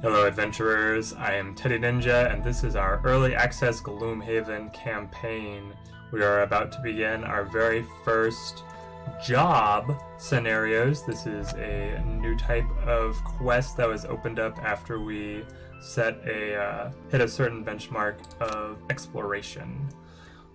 Hello adventurers, I am Teddy Ninja and this is our early access Gloomhaven campaign. We are about to begin our very first job scenarios. This is a new type of quest that was opened up after we hit a certain benchmark of exploration.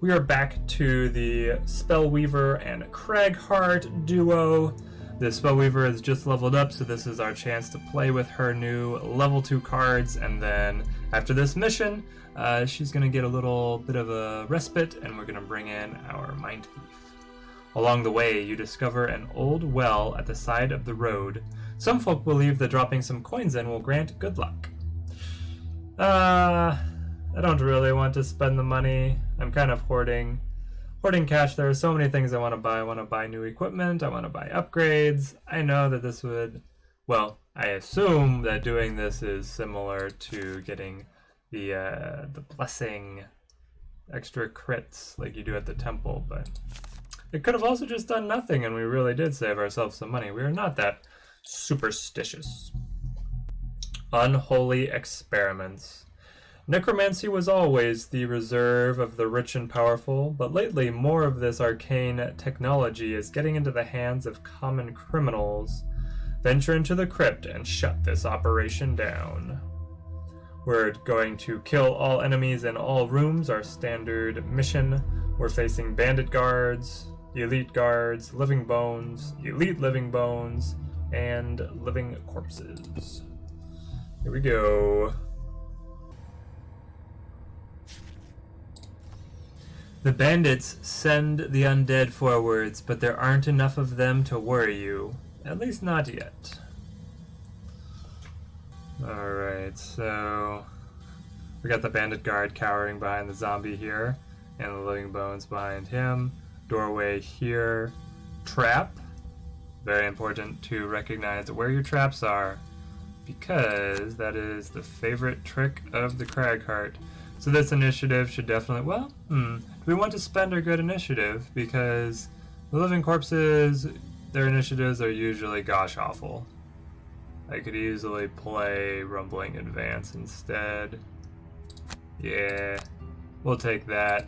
We are back to the Spellweaver and Cragheart duo. The Spellweaver is just leveled up, so this is our chance to play with her new level 2 cards, and then after this mission, she's going to get a little bit of a respite, and we're going to bring in our Mind Thief. Along the way, you discover an old well at the side of the road. Some folk believe that dropping some coins in will grant good luck. I don't really want to spend the money. I'm kind of hoarding cash. There are so many things I want to buy. I want to buy new equipment. I want to buy upgrades. I know that this would, well, I assume that doing this is similar to getting the blessing extra crits like you do at the temple, but it could have also just done nothing and we really did save ourselves some money. We are not that superstitious. Unholy experiments. Necromancy was always the reserve of the rich and powerful, but lately more of this arcane technology is getting into the hands of common criminals. Venture into the crypt and shut this operation down. We're going to kill all enemies in all rooms, our standard mission. We're facing bandit guards, elite guards, living bones, elite living bones, and living corpses. Here we go. The bandits send the undead forwards, but there aren't enough of them to worry you. At least not yet. Alright, so we got the bandit guard cowering behind the zombie here, and the living bones behind him. Doorway here. Trap. Very important to recognize where your traps are, because that is the favorite trick of the Cragheart. So this initiative should definitely, well, do we want to spend our good initiative? Because the living corpses, their initiatives are usually gosh awful. I could easily play Rumbling Advance instead. Yeah, we'll take that.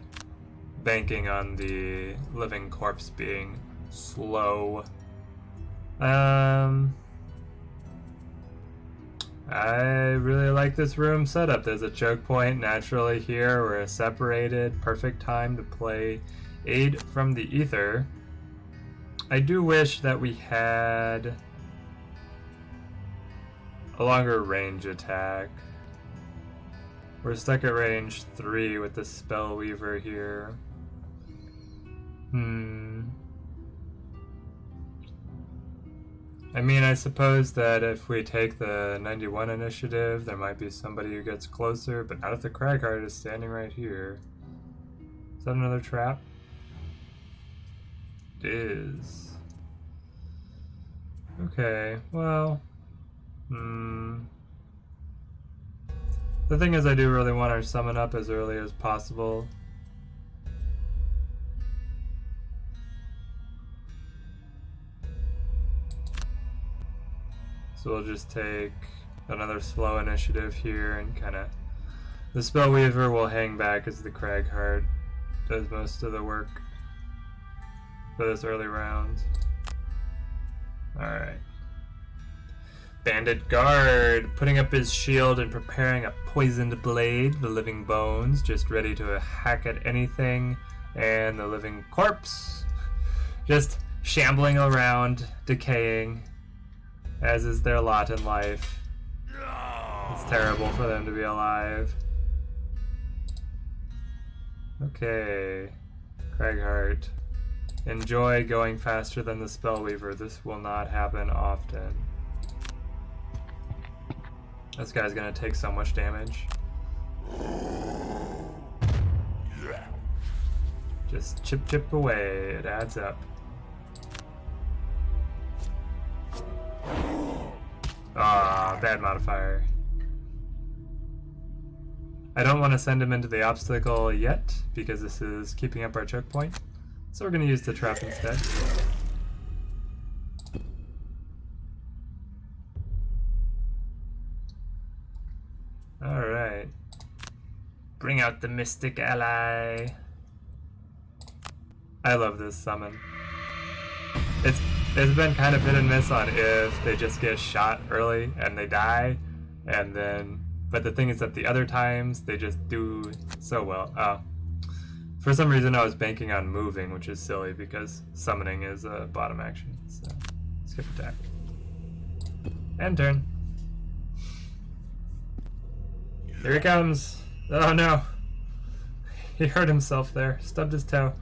Banking on the living corpse being slow. I really like this room setup. There's a choke point naturally here. We're separated. Perfect time to play Aid from the Ether. I do wish that we had a longer range attack. We're stuck at range 3 with the Spellweaver here. I mean, I suppose that if we take the 91 initiative, there might be somebody who gets closer, but not if the Cragheart is standing right here. Is that another trap? It is. Okay, well... The thing is, I do really want our summon up as early as possible. So we'll just take another slow initiative here and kind of... The Spellweaver will hang back as the Cragheart does most of the work for this early round. Alright. Bandit guard putting up his shield and preparing a poisoned blade. The living bones just ready to hack at anything. And the living corpse just shambling around, decaying. As is their lot in life. It's terrible for them to be alive. Okay. Cragheart. Enjoy going faster than the Spellweaver. This will not happen often. This guy's gonna take so much damage. Just chip away. It adds up. Ah, bad modifier. I don't want to send him into the obstacle yet, because this is keeping up our choke point. So we're going to use the trap instead. Alright. Bring out the Mystic Ally. I love this summon. It's been kind of hit and miss on if they just get shot early and they die, and then, but the thing is that the other times they just do so well. Oh. For some reason I was banking on moving, which is silly because summoning is a bottom action. So skip attack. And turn. Here he comes. Oh no. He hurt himself there. Stubbed his toe.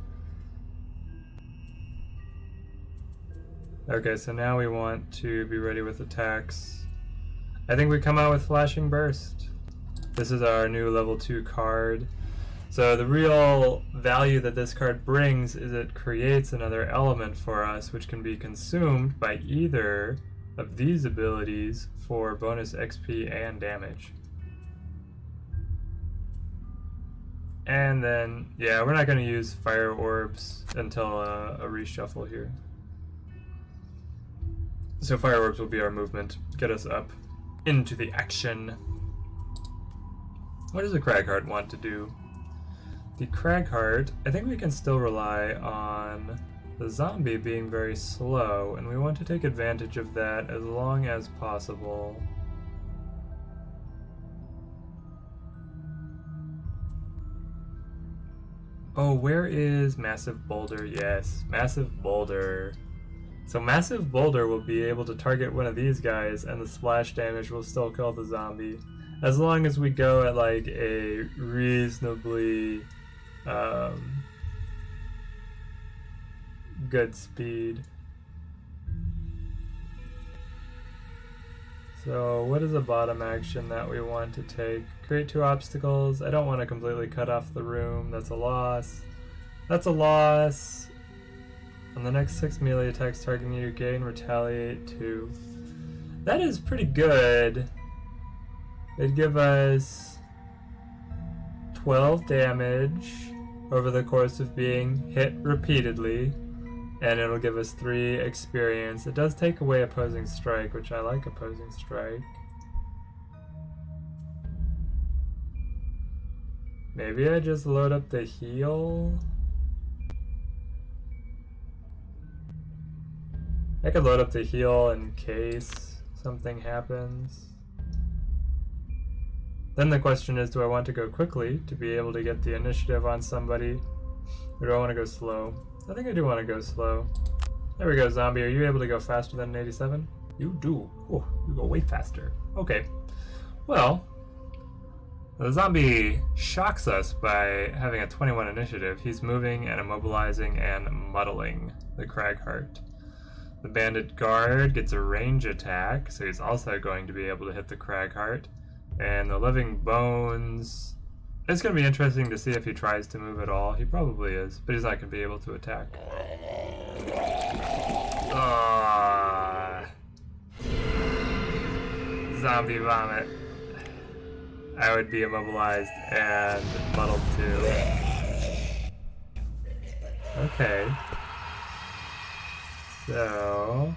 Okay, so now we want to be ready with attacks. I think we come out with Flashing Burst. This is our new level 2 card. So the real value that this card brings is it creates another element for us, which can be consumed by either of these abilities for bonus XP and damage. And then, yeah, we're not going to use Fire Orbs until a reshuffle here. So Fire Orbs will be our movement, get us up into the action. What does the Cragheart want to do? The Cragheart, I think we can still rely on the zombie being very slow, and we want to take advantage of that as long as possible. Oh, where is Massive Boulder? Yes, Massive Boulder. So Massive Boulder will be able to target one of these guys, and the splash damage will still kill the zombie, as long as we go at like a reasonably good speed. So what is a bottom action that we want to take? Create 2 obstacles. I don't want to completely cut off the room. That's a loss. That's a loss. On the next 6 melee attacks targeting you, gain Retaliate 2. That is pretty good. It'd give us 12 damage over the course of being hit repeatedly, and it'll give us 3 experience. It does take away Opposing Strike, which I like Opposing Strike. Maybe I just load up the heal? I could load up the heal in case something happens. Then the question is, do I want to go quickly to be able to get the initiative on somebody? Or do I want to go slow? I think I do want to go slow. There we go, zombie. Are you able to go faster than an 87? You do. Oh, you go way faster. Okay. Well, the zombie shocks us by having a 21 initiative. He's moving and immobilizing and muddling the Cragheart. The bandit guard gets a range attack, so he's also going to be able to hit the Cragheart. And the living bones, it's going to be interesting to see if he tries to move at all. He probably is, but he's not going to be able to attack. Zombie vomit. I would be immobilized and muddled too. Okay. So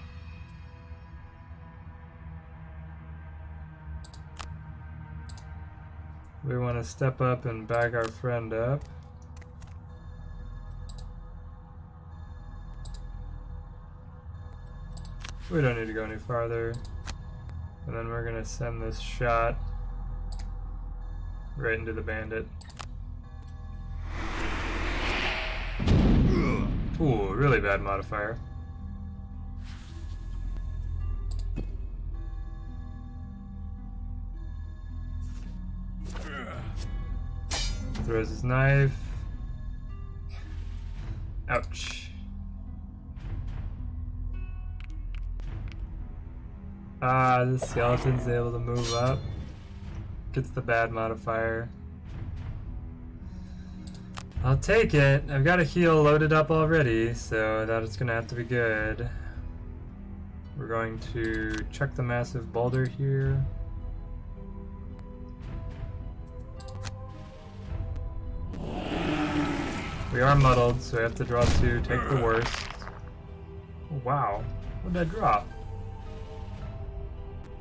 we want to step up and back our friend up. We don't need to go any farther. And then we're going to send this shot right into the bandit. Ooh, really bad modifier. Throws his knife. Ouch. The skeleton's able to move up. Gets the bad modifier. I'll take it. I've got a heal loaded up already, so that's gonna have to be good. We're going to check the massive boulder here. We are muddled, so we have to draw 2, take the worst. Oh, wow. What did I draw?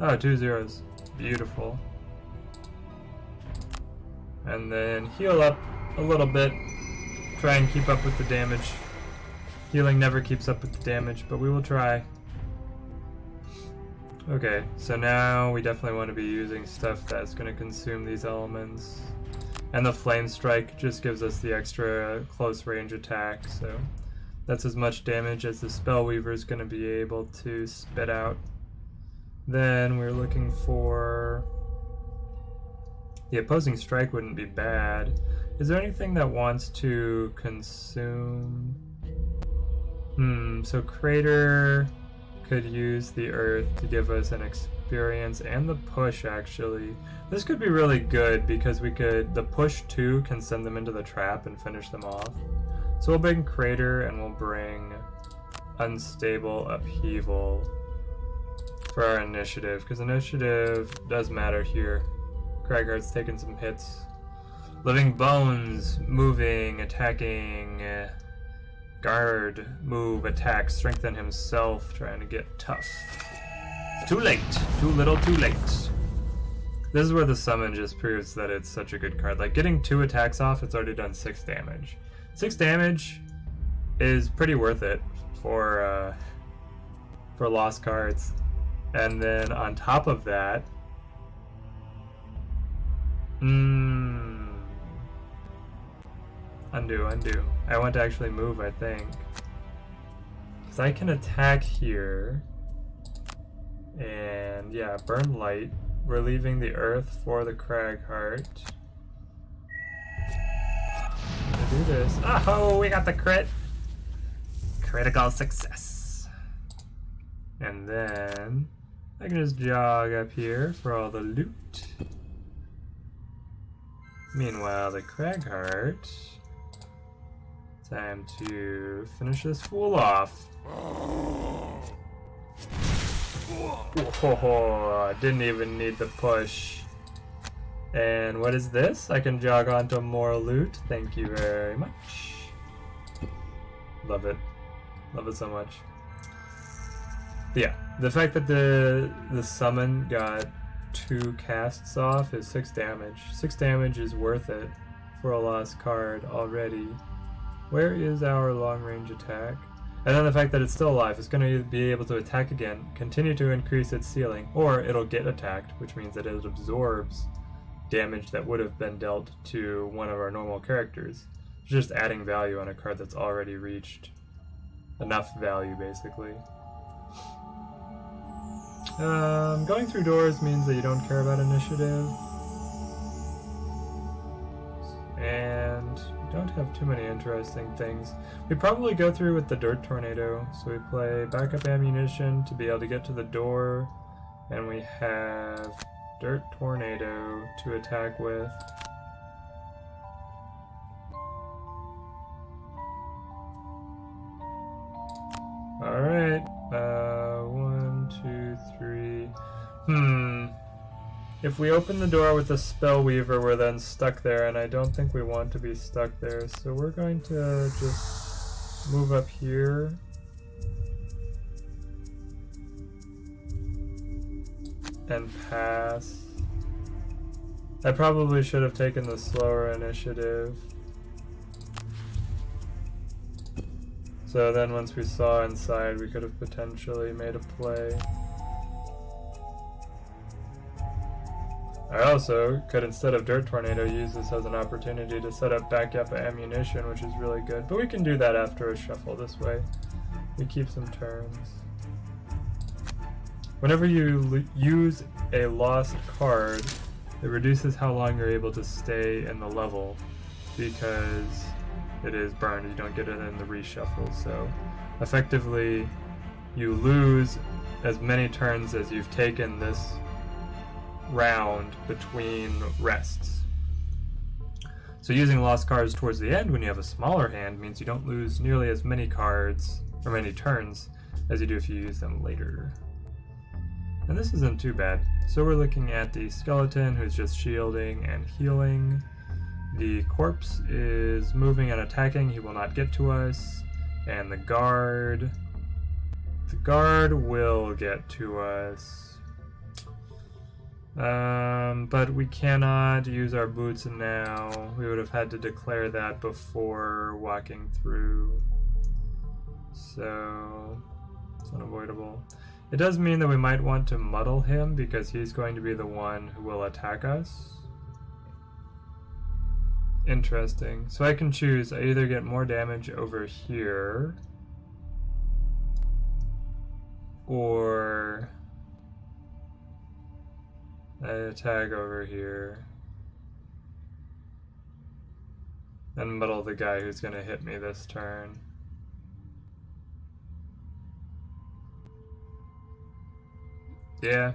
Oh, 2 zeros. Beautiful. And then heal up a little bit. Try and keep up with the damage. Healing never keeps up with the damage, but we will try. Okay, so now we definitely want to be using stuff that's going to consume these elements. And the Flame Strike just gives us the extra close range attack, so that's as much damage as the Spellweaver is going to be able to spit out. Then we're looking for... The Opposing Strike wouldn't be bad. Is there anything that wants to consume? So Crater could use the Earth to give us an experience, and the Push actually. This could be really good because we could, the Push too can send them into the trap and finish them off. So we'll bring Crater and we'll bring Unstable Upheaval for our initiative, because initiative does matter here. Cragheart's taking some hits. Living Bones, moving, attacking, guard, move, attack, strengthen himself, trying to get tough. Too late. Too little, too late. This is where the summon just proves that it's such a good card. Like, getting 2 attacks off, it's already done 6 damage. 6 damage is pretty worth it for lost cards. And then on top of that, undo. I want to actually move, I think. Because I can attack here. And yeah, burn light. We're leaving the earth for the Cragheart. To do this. Oh, we got the crit! Critical success. And then I can just jog up here for all the loot. Meanwhile, the Cragheart. Time to finish this fool off. Oh, didn't even need the push. And what is this? I can jog onto more loot. Thank you very much. Love it. Love it so much. But yeah, the fact that the summon got 2 casts off is 6 damage. 6 damage is worth it for a lost card already. Where is our long range attack? And then the fact that it's still alive, it's going to be able to attack again, continue to increase its ceiling, or it'll get attacked, which means that it absorbs damage that would have been dealt to one of our normal characters. It's just adding value on a card that's already reached enough value, basically. Going through doors means that you don't care about initiative. And don't have too many interesting things. We probably go through with the Dirt Tornado, so we play backup ammunition to be able to get to the door, and we have Dirt Tornado to attack with. Alright, 1, 2, 3. If we open the door with a Spellweaver, we're then stuck there, and I don't think we want to be stuck there, so we're going to just move up here. And pass. I probably should have taken the slower initiative. So then once we saw inside, we could have potentially made a play. I also could, instead of Dirt Tornado, use this as an opportunity to set up backup ammunition, which is really good. But we can do that after a shuffle this way. We keep some turns. Whenever you use a lost card, it reduces how long you're able to stay in the level, because it is burned. You don't get it in the reshuffle. So effectively, you lose as many turns as you've taken this round between rests. So using lost cards towards the end when you have a smaller hand means you don't lose nearly as many cards or many turns as you do if you use them later. And this isn't too bad. So we're looking at the skeleton who's just shielding and healing. The corpse is moving and attacking. He will not get to us. And the guard will get to us. But we cannot use our boots now. We would have had to declare that before walking through. So it's unavoidable. It does mean that we might want to muddle him because he's going to be the one who will attack us. Interesting. So I can choose. I either get more damage over here or I attack over here and muddle the guy who's going to hit me this turn. Yeah.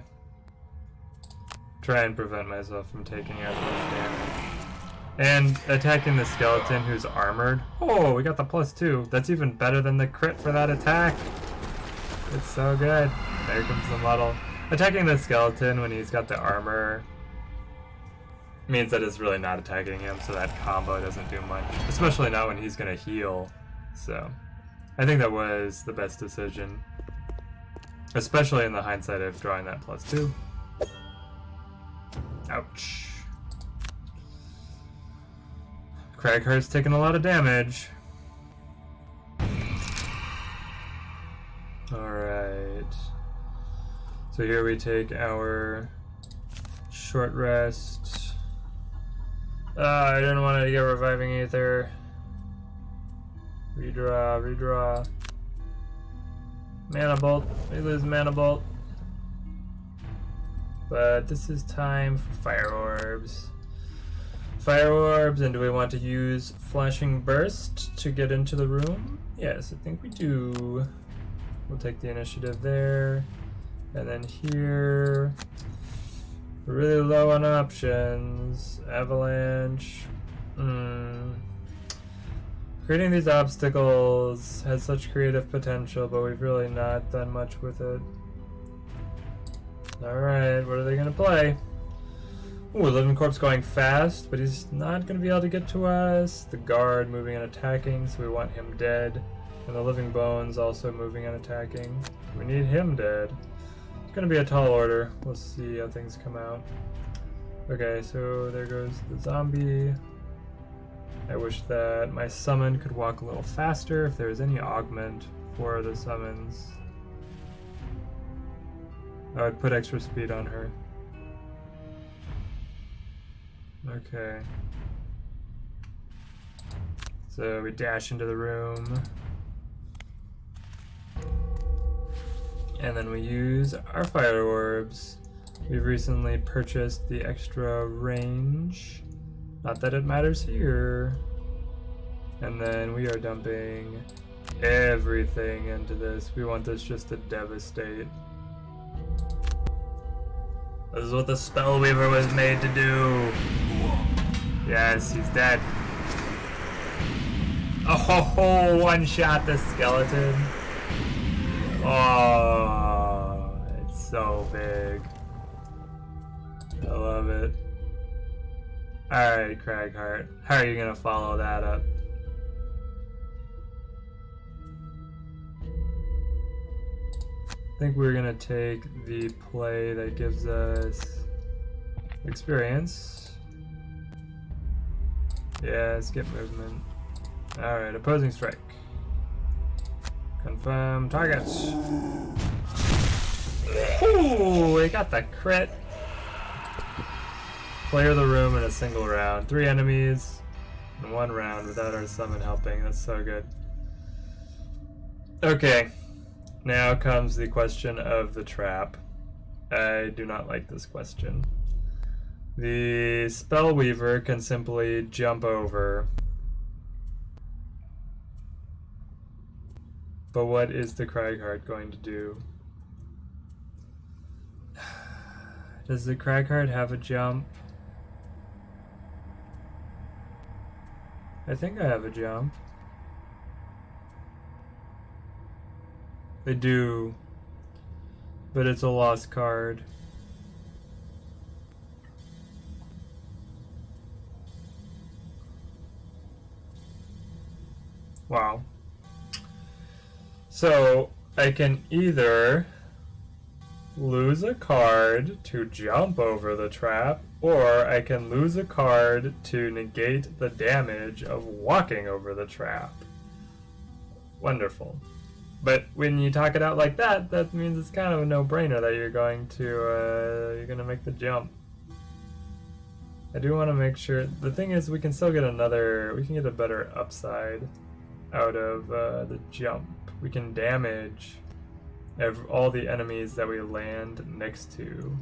Try and prevent myself from taking as much damage. And attacking the skeleton who's armored. Oh, we got the +2. That's even better than the crit for that attack. It's so good. There comes the muddle. Attacking the skeleton when he's got the armor means that it's really not attacking him, so that combo doesn't do much. Especially not when he's gonna heal. So, I think that was the best decision. Especially in the hindsight of drawing that +2. Ouch. Cragheart's taking a lot of damage. Alright. So here we take our short rest. I didn't want to get reviving either. Redraw. Mana bolt. We lose mana bolt. But this is time for fire orbs. Fire orbs, and do we want to use flashing burst to get into the room? Yes, I think we do. We'll take the initiative there. And then here, we're really low on options. Avalanche. Creating these obstacles has such creative potential, but we've really not done much with it. Alright, what are they going to play? Ooh, Living Corpse going fast, but he's not going to be able to get to us. The guard moving and attacking, so we want him dead. And the Living Bones also moving and attacking. We need him dead. It's going to be a tall order. We'll see how things come out. Okay, so there goes the zombie. I wish that my summon could walk a little faster if there was any augment for the summons. I would put extra speed on her. Okay. So we dash into the room. And then we use our fire orbs. We've recently purchased the extra range. Not that it matters here. And then we are dumping everything into this. We want this just to devastate. This is what the Spellweaver was made to do. Yes, he's dead. Oh, one shot the skeleton. Oh, it's so big. I love it. Alright, Cragheart. How are you gonna follow that up? I think we're gonna take the play that gives us experience. Yeah, skip movement. Alright, opposing strike. Confirm targets. Ooh, we got the crit. Clear the room in a single round. 3 enemies in 1 round without our summon helping. That's so good. Okay. Now comes the question of the trap. I do not like this question. The Spellweaver can simply jump over. But what is the Cragheart going to do? Does the Cragheart have a jump? I think I have a jump. They do, but it's a lost card. Wow. So I can either lose a card to jump over the trap, or I can lose a card to negate the damage of walking over the trap. Wonderful. But when you talk it out like that, that means it's kind of a no-brainer that you're going to make the jump. I do want to make sure. The thing is, we can still get we can get a better upside out of the jump. We can damage all the enemies that we land next to.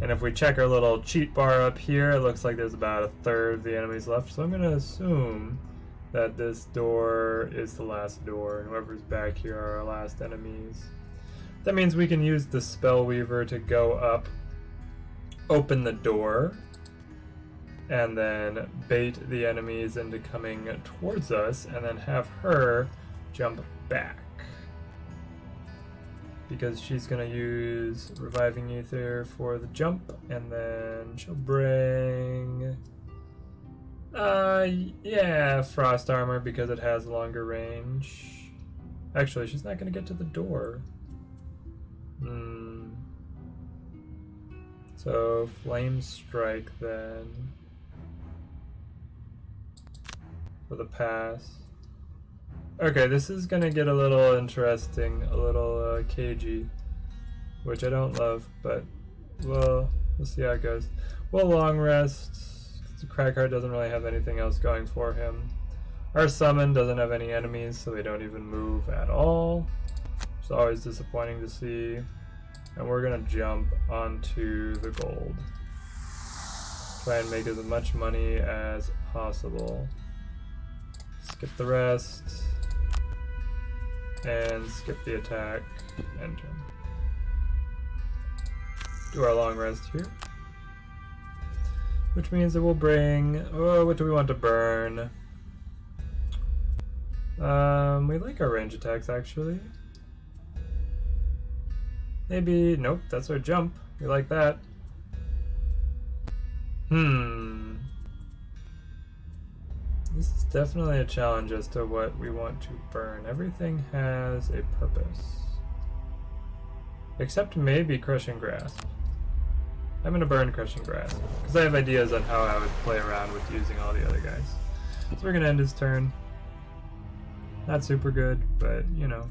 And if we check our little cheat bar up here, it looks like there's about a third of the enemies left. So I'm going to assume that this door is the last door, and whoever's back here are our last enemies. That means we can use the Spellweaver to go up, open the door, and then bait the enemies into coming towards us, and then have her jump back. Because she's going to use Reviving Ether for the jump, and then she'll bring... yeah, Frost Armor because it has longer range. Actually, she's not going to get to the door. So, Flame Strike then. For the pass. Okay, this is going to get a little interesting, a little cagey. Which I don't love, but we'll see how it goes. We'll long rest. Cragheart doesn't really have anything else going for him. Our summon doesn't have any enemies, so they don't even move at all. It's always disappointing to see. And we're gonna jump onto the gold. Try and make as much money as possible. Skip the rest. And skip the attack. Enter. Do our long rest here. Which means it will bring... Oh, what do we want to burn? We like our range attacks, actually. Maybe... Nope, that's our jump. We like that. This is definitely a challenge as to what we want to burn. Everything has a purpose. Except maybe Crushing Grasp. I'm going to burn Crushing Grasp, because I have ideas on how I would play around with using all the other guys. So we're going to end his turn. Not super good, but, you know.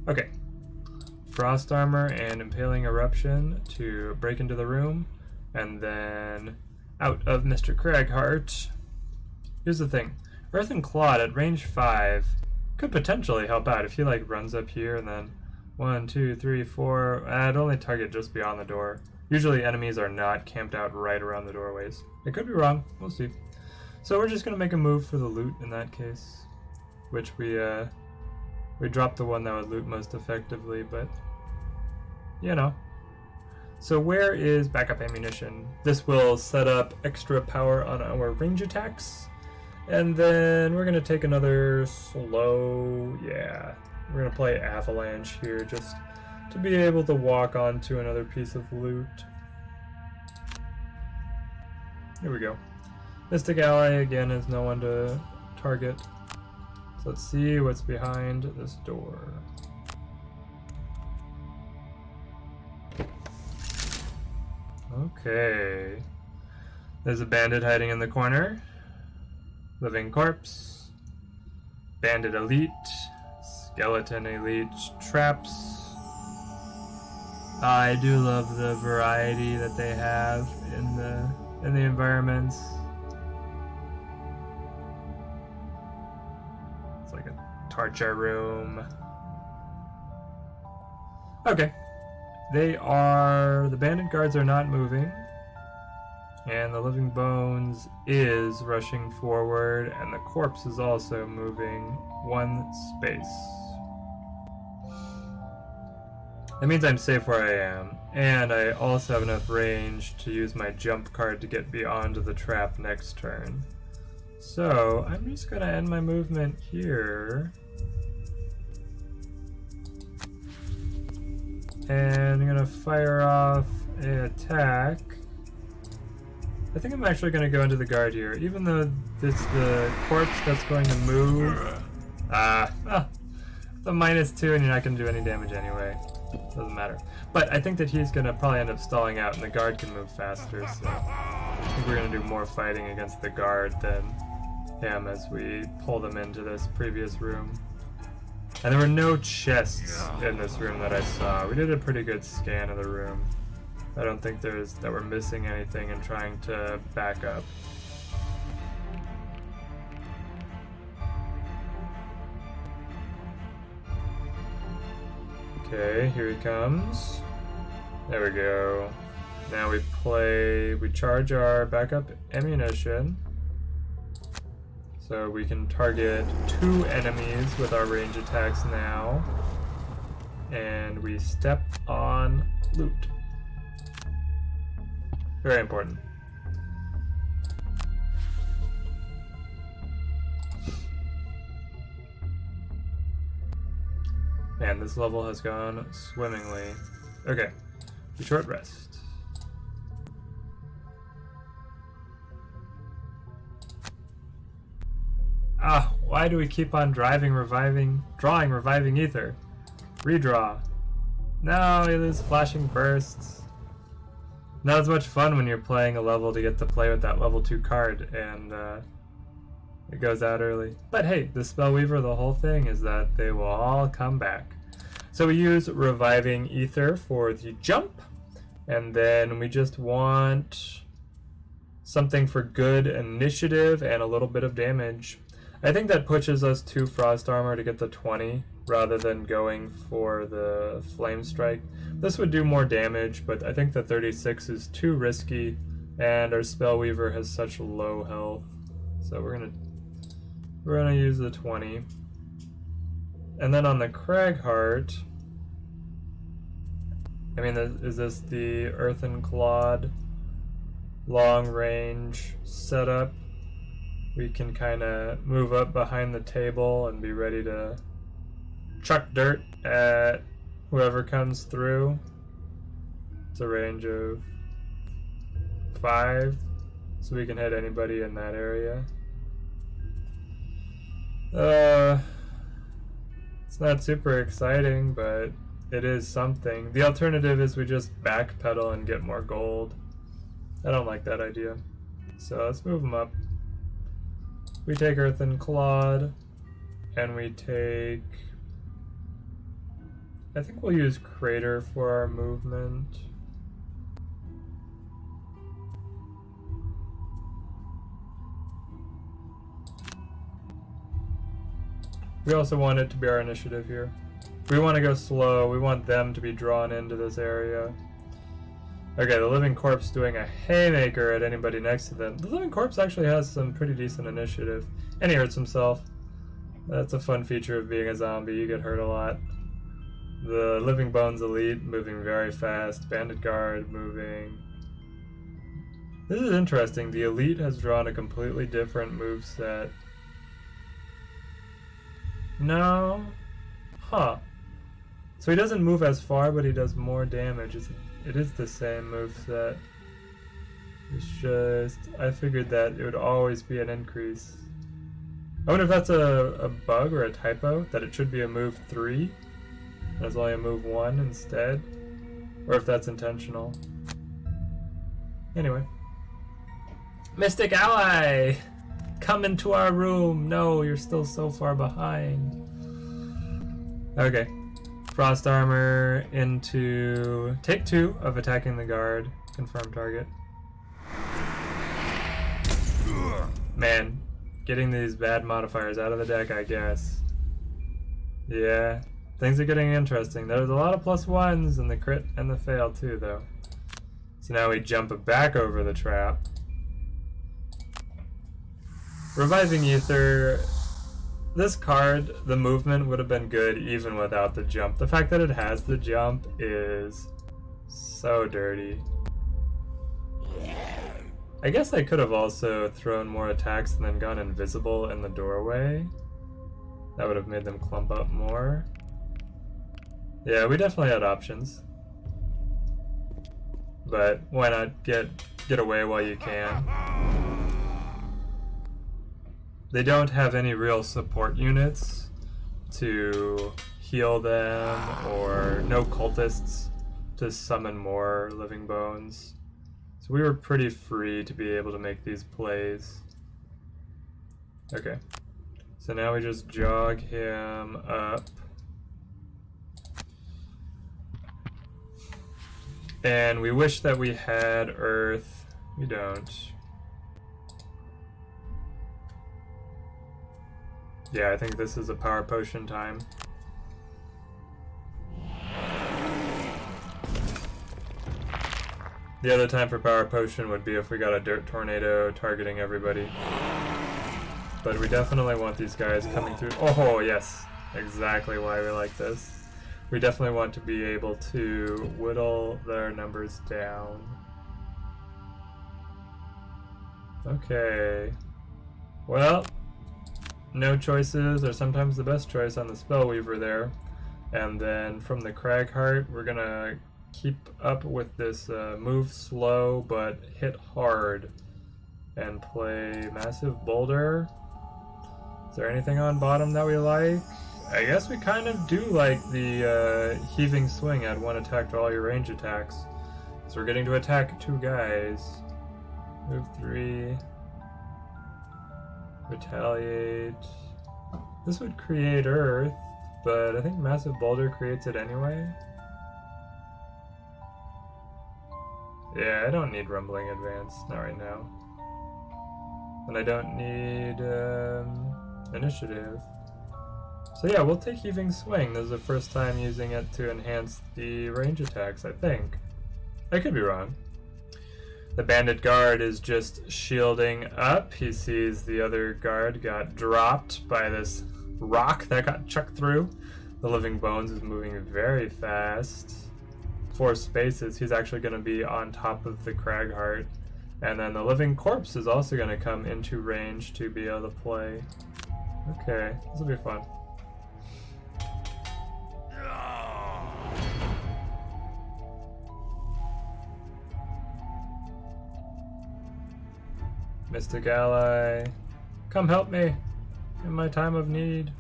Okay. Frost Armor and Impaling Eruption to break into the room, and then out of Mr. Cragheart. Here's the thing. Earthen Clod at range 5 could potentially help out if he, like, runs up here and then 1, 2, 3, 4... I'd only target just beyond the door. Usually enemies are not camped out right around the doorways. I could be wrong. We'll see. So we're just going to make a move for the loot in that case. Which we dropped the one that would loot most effectively, but... You know. So where is backup ammunition? This will set up extra power on our range attacks. And then we're going to take another slow... Yeah. We're going to play Avalanche here just to be able to walk onto another piece of loot. Here we go. Mystic Ally again is no one to target. So let's see what's behind this door. Okay. There's a bandit hiding in the corner. Living corpse. Bandit elite. Skeleton elite. Traps. I do love the variety that they have in the environments. It's like a torture room. Okay. The bandit guards are not moving. And the living bones is rushing forward, and the corpse is also moving one space. That means I'm safe where I am, and I also have enough range to use my jump card to get beyond the trap next turn. So, I'm just going to end my movement here. And I'm going to fire off an attack. I think I'm actually going to go into the guard here, even though it's the corpse that's going to move. The -2 and you're not going to do any damage anyway. Doesn't matter. But I think that he's going to probably end up stalling out, and the guard can move faster, so I think we're going to do more fighting against the guard than him as we pull them into this previous room. And there were no chests in this room that I saw. We did a pretty good scan of the room. I don't think that we're missing anything and trying to back up. Okay, here he comes. There we go. Now we charge our backup ammunition. So we can target 2 enemies with our range attacks now. And we step on loot. Very important. Man, this level has gone swimmingly. Okay, a short rest. Ah, why do we keep on drawing reviving ether? Redraw. No, it is flashing bursts. Not as much fun when you're playing a level to get to play with that level 2 card, and it goes out early. But hey, the Spellweaver, the whole thing is that they will all come back. So we use Reviving Ether for the jump, and then we just want something for good initiative and a little bit of damage. I think that pushes us to Frost Armor to get the 20, rather than going for the Flame Strike. This would do more damage, but I think the 36 is too risky, and our Spellweaver has such low health. So we're gonna use the 20. And then on the Cragheart, I mean, is this the Earthen Clawed long range setup? We can kind of move up behind the table and be ready to chuck dirt at whoever comes through. It's a range of 5, so we can hit anybody in that area. It's not super exciting, but it is something. The alternative is we just backpedal and get more gold. I don't like that idea. So let's move them up. We take Earthen Clawed, and we take... I think we'll use Crater for our movement. We also want it to be our initiative here. We want to go slow. We want them to be drawn into this area. Okay, the Living Corpse doing a haymaker at anybody next to them. The Living Corpse actually has some pretty decent initiative. And he hurts himself. That's a fun feature of being a zombie. You get hurt a lot. The Living Bones Elite moving very fast. Bandit Guard moving. This is interesting. The Elite has drawn a completely different moveset. No? Huh. So he doesn't move as far, but he does more damage. It is the same moveset. It's just, I figured that it would always be an increase. I wonder if that's a bug or a typo, that it should be a move 3, and it's only a move 1 instead, or if that's intentional. Anyway. Mystic Ally! Come into our room! No, you're still so far behind. Okay. Frost Armor into take 2 of attacking the guard. Confirm target. Man, getting these bad modifiers out of the deck, I guess. Yeah, things are getting interesting. There's a lot of +1s in the crit and the fail too, though. So now we jump back over the trap. Reviving Ether. This card, the movement would have been good even without the jump. The fact that it has the jump is so dirty. I guess I could have also thrown more attacks and then gone invisible in the doorway. That would have made them clump up more. Yeah, we definitely had options. But why not get away while you can? They don't have any real support units, to heal them, or no cultists to summon more living bones. So we were pretty free to be able to make these plays. Okay, so now we just jog him up. And we wish that we had earth. We don't. Yeah, I think this is a power potion time. The other time for power potion would be if we got a dirt tornado targeting everybody. But we definitely want these guys coming through. Oh, yes. Exactly why we like this. We definitely want to be able to whittle their numbers down. Okay. Well, no choices are sometimes the best choice on the Spellweaver there. And then from the Cragheart, we're gonna keep up with this move slow but hit hard and play Massive Boulder. Is there anything on bottom that we like? I guess we kind of do like the Heaving Swing. Add 1 attack to all your range attacks. So we're getting to attack 2 guys. Move 3. Retaliate. This would create Earth, but I think Massive Boulder creates it anyway. Yeah, I don't need Rumbling Advance, not right now. And I don't need Initiative. So yeah, we'll take Heaving Swing. This is the first time using it to enhance the range attacks, I think. I could be wrong. The bandit guard is just shielding up. He sees the other guard got dropped by this rock that got chucked through. The living bones is moving very fast. 4 spaces, he's actually going to be on top of the Cragheart. And then the living corpse is also going to come into range to be able to play. Okay, this will be fun. Mystic ally, come help me in my time of need.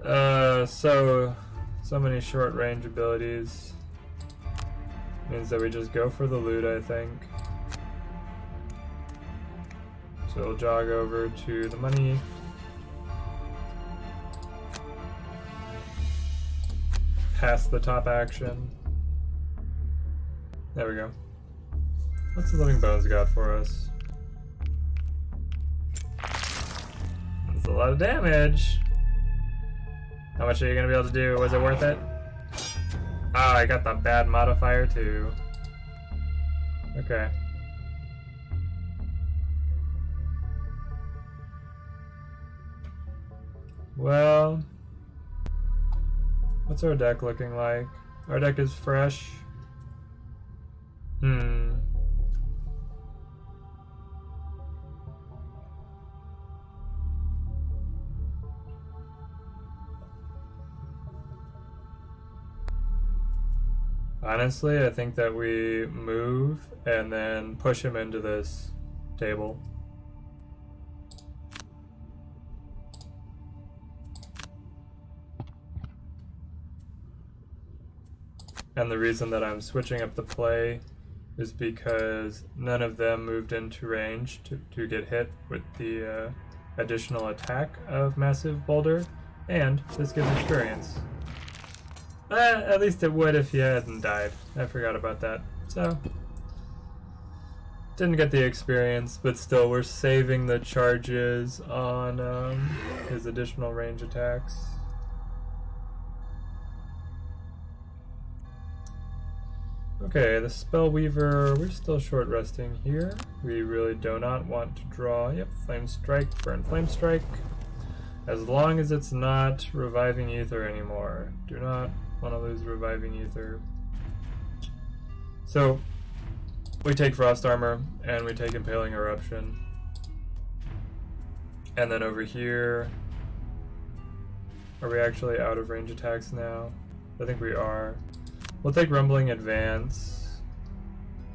So many short range abilities. Means that we just go for the loot, I think. So we'll jog over to the money. Pass the top action. There we go. What's the living bones got for us? That's a lot of damage. How much are you gonna be able to do? Was it worth it? Ah, I got the bad modifier too. Okay. Well, what's our deck looking like? Our deck is fresh. Honestly, I think that we move and then push him into this table. And the reason that I'm switching up the play is because none of them moved into range to get hit with the additional attack of Massive Boulder, and this gives experience. At least it would if he hadn't died. I forgot about that. So, didn't get the experience, but still we're saving the charges on his additional range attacks. Okay, the Spellweaver, we're still short resting here. We really do not want to draw. Yep, Flame Strike, burn Flame Strike. As long as it's not Reviving Ether anymore. Do not want to lose Reviving Ether. So, we take Frost Armor, and we take Impaling Eruption. And then over here, are we actually out of range attacks now? I think we are. We'll take Rumbling Advance.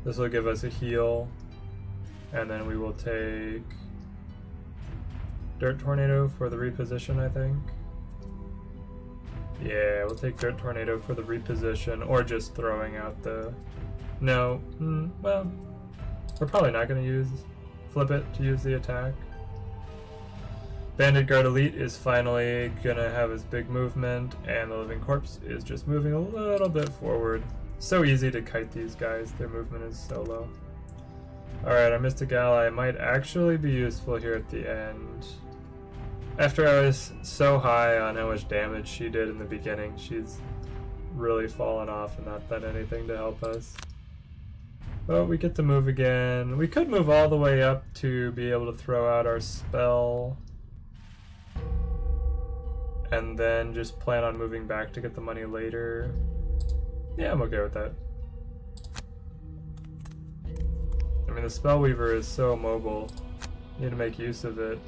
This will give us a heal. And then we will take Dirt Tornado for the reposition, I think. Yeah, we'll take Dirt Tornado for the reposition, or just throwing out the... No, well, we're probably not going to flip it to use the attack. Bandit Guard Elite is finally going to have his big movement, and the Living Corpse is just moving a little bit forward. So easy to kite these guys, their movement is so low. Alright, our Mystic Ally might actually be useful here at the end. After I was so high on how much damage she did in the beginning, she's really fallen off and not done anything to help us. But we get to move again. We could move all the way up to be able to throw out our spell. And then just plan on moving back to get the money later. Yeah, I'm okay with that. I mean, the Spellweaver is so mobile. You need to make use of it.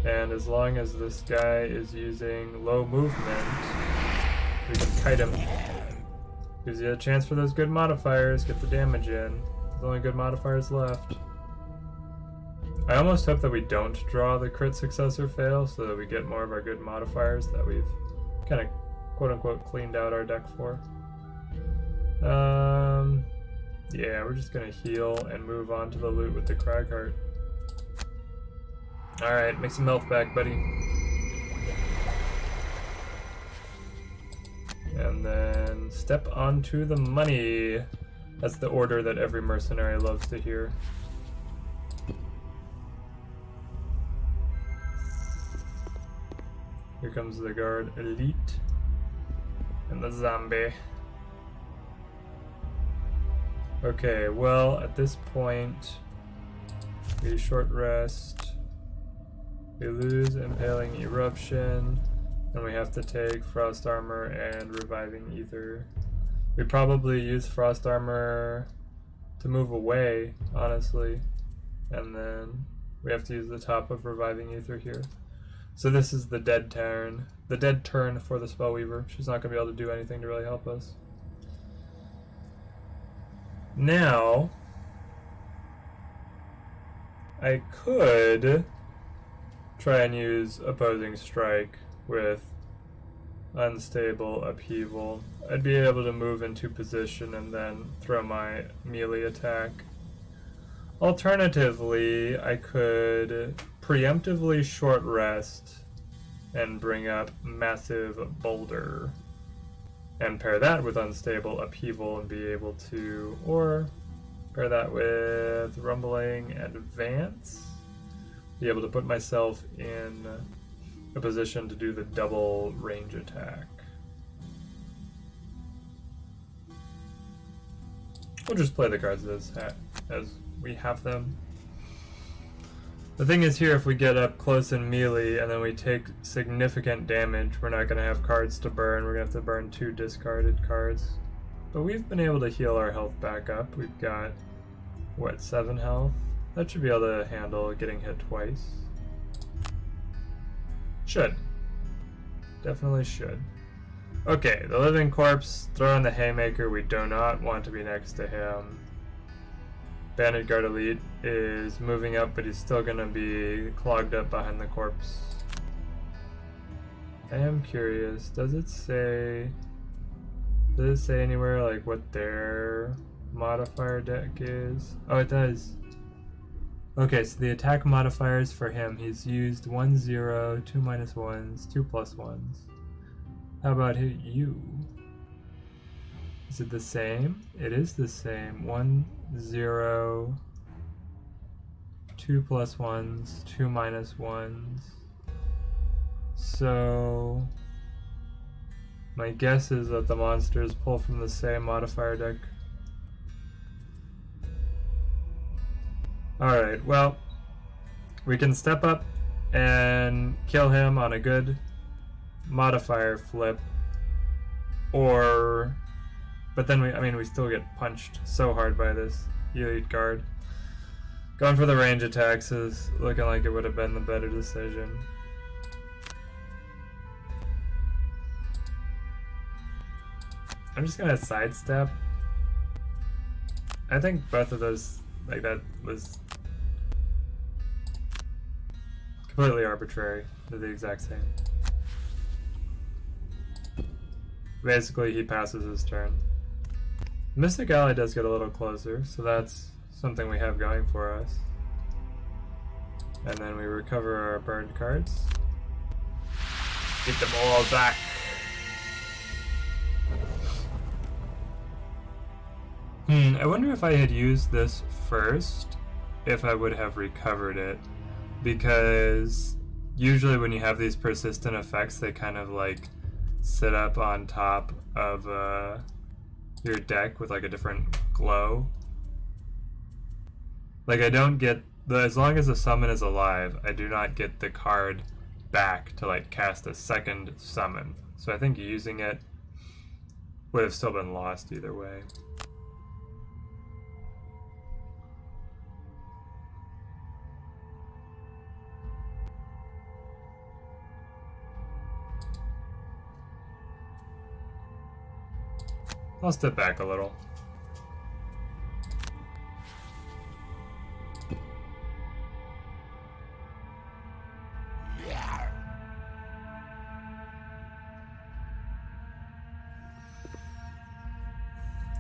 And as long as this guy is using low movement, we can kite him. Gives you a chance for those good modifiers, get the damage in. There's only good modifiers left. I almost hope that we don't draw the crit success or fail, so that we get more of our good modifiers that we've kind of quote-unquote cleaned out our deck for. Yeah, we're just gonna heal and move on to the loot with the Cragheart. Alright, make some health back, buddy. And then step onto the money. That's the order that every mercenary loves to hear. Here comes the Guard Elite and the Zombie. Okay, well, at this point, we short rest, we lose Impaling Eruption, and we have to take Frost Armor and Reviving Ether. We probably use Frost Armor to move away, honestly, and then we have to use the top of Reviving Ether here. So this is the dead turn for the Spellweaver. She's not going to be able to do anything to really help us. Now, I could try and use Opposing Strike with Unstable Upheaval. I'd be able to move into position and then throw my melee attack. Alternatively, I could preemptively short rest and bring up Massive Boulder and pair that with Unstable Upheaval and be able to, or pair that with Rumbling Advance, be able to put myself in a position to do the double range attack. We'll just play the cards as we have them. The thing is here, if we get up close in melee and then we take significant damage, we're not going to have cards to burn. We're going to have to burn 2 discarded cards. But we've been able to heal our health back up. We've got, what, 7 health? That should be able to handle getting hit twice. Should. Definitely should. Okay, the Living Corpse, throw in the Haymaker. We do not want to be next to him. Bandit Guard Elite is moving up, but he's still going to be clogged up behind the corpse. I am curious, does it say anywhere like what their modifier deck is? Oh, it does. Okay, so the attack modifiers for him, he's used 1, 0, 2 minus 1s, 2 plus 1s. How about you? Is it the same? It is the same. 1, 0, 2 plus 1s, 2 minus 1s. So my guess is that the monsters pull from the same modifier deck. Alright, well, we can step up and kill him on a good modifier flip, or... But then we still get punched so hard by this Elite Guard. Going for the range attacks is looking like it would have been the better decision. I'm just gonna sidestep. I think both of those, like, that was completely arbitrary. They're the exact same. Basically, he passes his turn. Mystic Ally does get a little closer, so that's something we have going for us. And then we recover our burned cards. Get them all back. I wonder if I had used this first, if I would have recovered it. Because usually when you have these persistent effects, they kind of like sit up on top of your deck with like a different glow. Like I don't get as long as the summon is alive, I do not get the card back to like cast a second summon. So I think using it would have still been lost either way. I'll step back a little.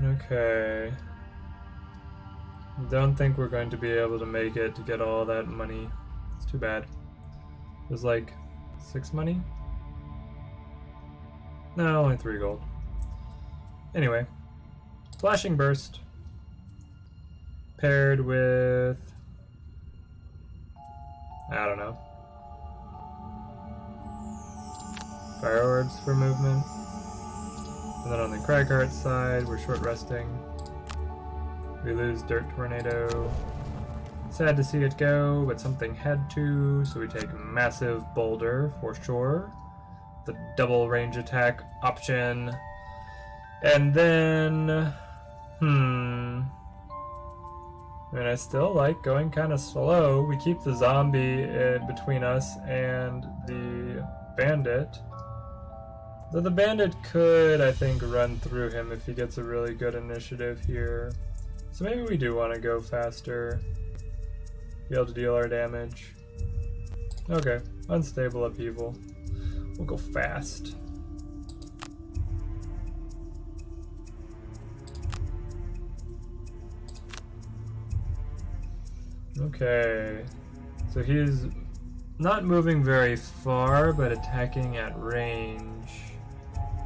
Okay. Don't think we're going to be able to make it to get all that money. It's too bad. There's like 6 money? No, only 3 gold. Anyway, Flashing Burst paired with, I don't know, Fire Orbs for movement. And then on the Cragheart side, we're short resting. We lose Dirt Tornado. Sad to see it go, but something had to, so we take Massive Boulder for sure. The double range attack option. And then, I mean, I still like going kind of slow. We keep the zombie between us and the bandit. Though the bandit could, I think, run through him if he gets a really good initiative here. So maybe we do want to go faster. Be able to deal our damage. Okay, Unstable Upheaval. We'll go fast. Okay, so he's not moving very far, but attacking at range.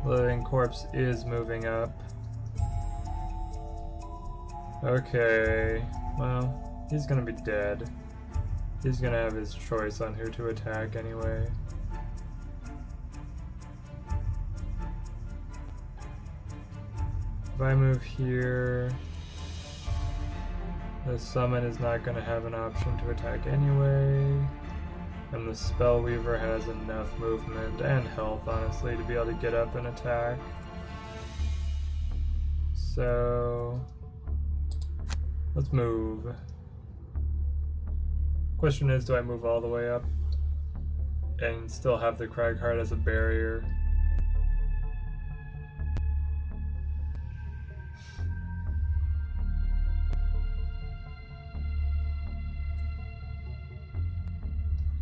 Living Corpse is moving up. Okay, well, he's gonna be dead. He's gonna have his choice on who to attack anyway. If I move here, the summon is not going to have an option to attack anyway, and the Spellweaver has enough movement and health, honestly, to be able to get up and attack. So, let's move. Question is, do I move all the way up and still have the Cragheart as a barrier?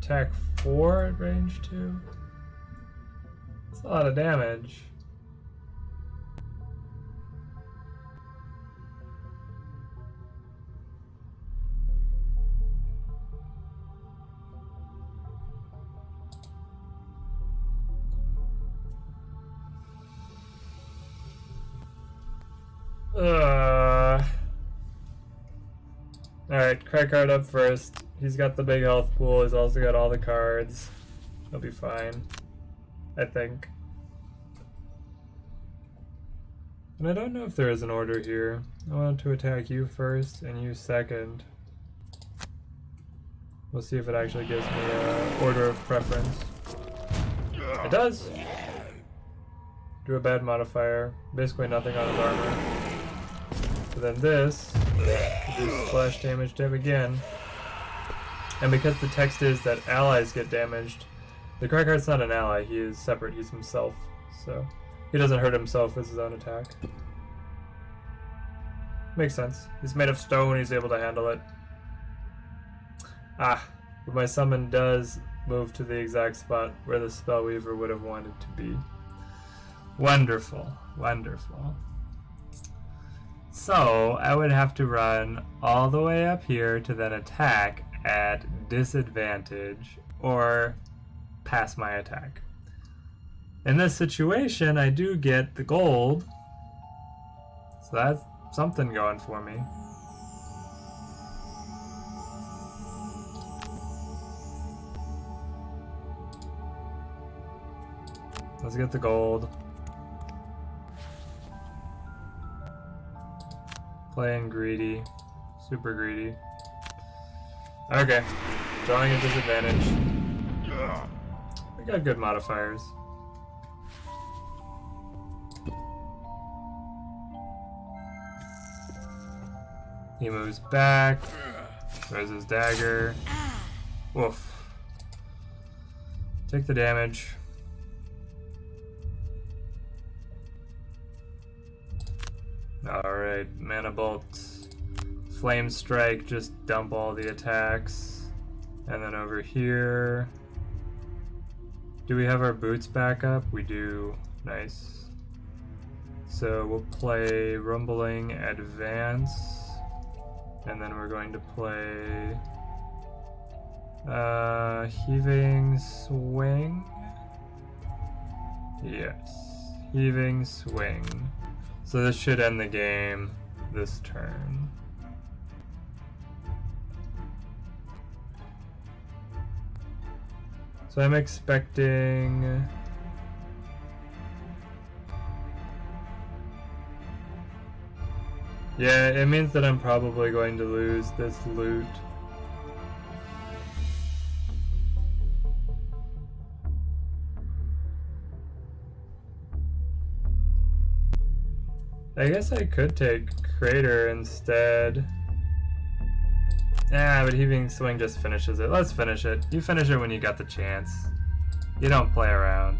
Attack 4 at range 2? That's a lot of damage. Alright, Cragheart up first. He's got the big health pool, he's also got all the cards. He'll be fine, I think. And I don't know if there is an order here. I want to attack you first and you second. We'll see if it actually gives me an order of preference. It does! Do a bad modifier. Basically nothing on his armor. So then this, reduce splash damage to him again. And because the text is that allies get damaged, the Cragheart's not an ally, he is separate, he's himself. So he doesn't hurt himself with his own attack. Makes sense. He's made of stone, he's able to handle it. Ah, but my summon does move to the exact spot where the Spellweaver would have wanted to be. Wonderful, wonderful. So I would have to run all the way up here to then attack at disadvantage or pass my attack. In this situation, I do get the gold, so that's something going for me. Let's get the gold. Playing greedy. Super greedy. Okay. Drawing a disadvantage. We got good modifiers. He moves back. Throws his dagger. Woof. Take the damage. Alright, Mana Bolt, Flame Strike, just dump all the attacks. And then over here, do we have our boots back up? We do. Nice. So we'll play Rumbling Advance, and then we're going to play Heaving Swing. Yes, Heaving Swing. So this should end the game this turn. So I'm expecting... Yeah, it means that I'm probably going to lose this loot. I guess I could take Crater instead. Nah, but Heaving Swing just finishes it. Let's finish it. You finish it when you got the chance. You don't play around.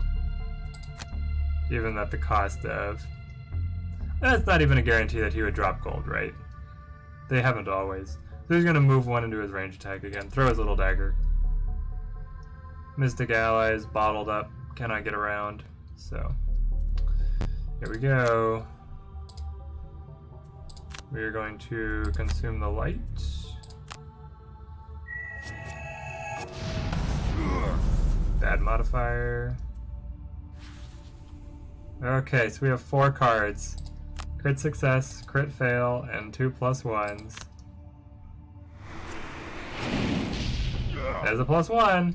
Even at the cost of... That's not even a guarantee that he would drop gold, right? They haven't always. So he's going to move one into his range attack again. Throw his little dagger. Mystic Allies, bottled up. Cannot get around. So, here we go. We are going to consume the light. Bad modifier. Okay, so we have 4 cards. Crit success, crit fail, and 2 +1s. There's a +1.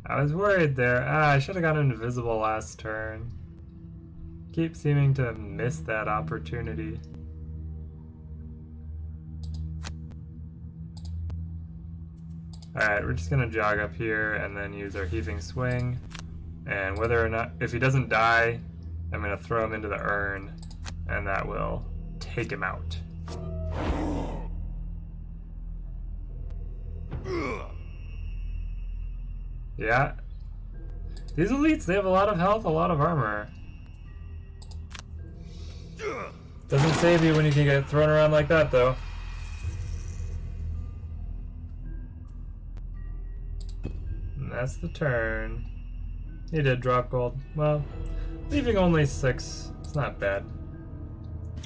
I was worried there. I should have gotten invisible last turn. Keep seeming to miss that opportunity. Alright, we're just gonna jog up here and then use our Heaving Swing. And whether or not, if he doesn't die, I'm gonna throw him into the urn, and that will take him out. Yeah. These elites, they have a lot of health, a lot of armor. Doesn't save you when you can get thrown around like that, though. And that's the turn. He did drop gold. Well, leaving only 6. It's not bad.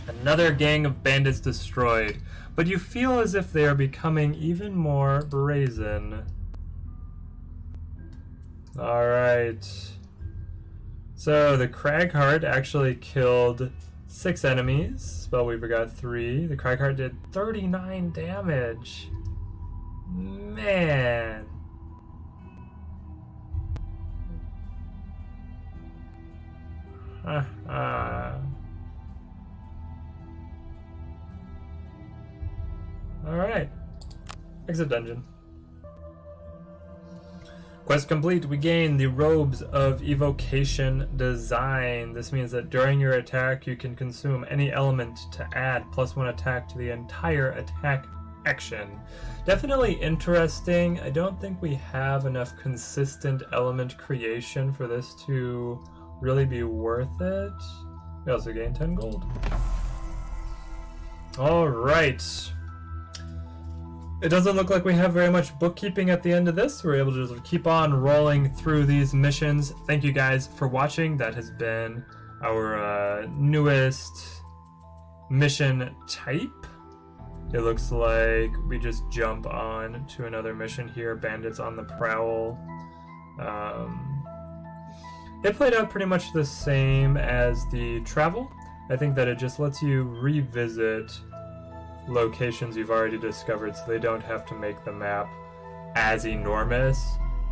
Another gang of bandits destroyed, but you feel as if they are becoming even more brazen. Alright. So the Cragheart actually killed 6 enemies. Spellweaver got 3. The Cragheart did 39 damage. Man. Alright. Exit dungeon. Quest complete. We gain the Robes of Evocation Design. This means that during your attack, you can consume any element to add +1 attack to the entire attack action. Definitely interesting. I don't think we have enough consistent element creation for this to really be worth it. We also gain 10 gold. Alright. it doesn't look like we have very much bookkeeping at the end of this. We're able to just keep on rolling through these missions. Thank you guys for watching. That has been our newest mission type. It looks like we just jump on to another mission here, Bandits on the Prowl. It played out pretty much the same as the travel. I think that it just lets you revisit locations you've already discovered, so they don't have to make the map as enormous.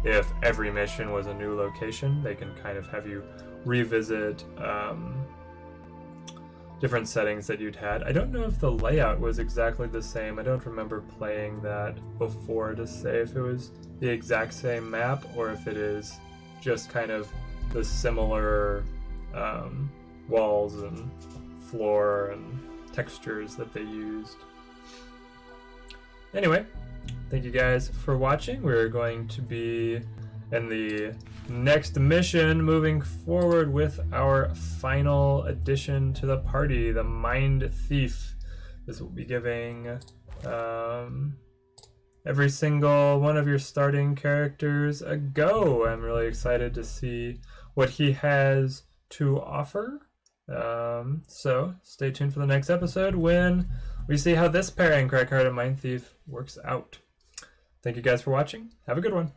If every mission was a new location, they can kind of have you revisit different settings that you'd had. I don't know if the layout was exactly the same. I don't remember playing that before to say if it was the exact same map or if it is just kind of the similar walls and floor and textures that they used. Anyway, thank you guys for watching. We're going to be in the next mission moving forward with our final addition to the party, the Mind Thief. This will be giving every single one of your starting characters a go. I'm really excited to see what he has to offer. So stay tuned for the next episode when we see how this pairing, Cragheart and Mind Thief, works out. Thank you guys for watching. Have a good one.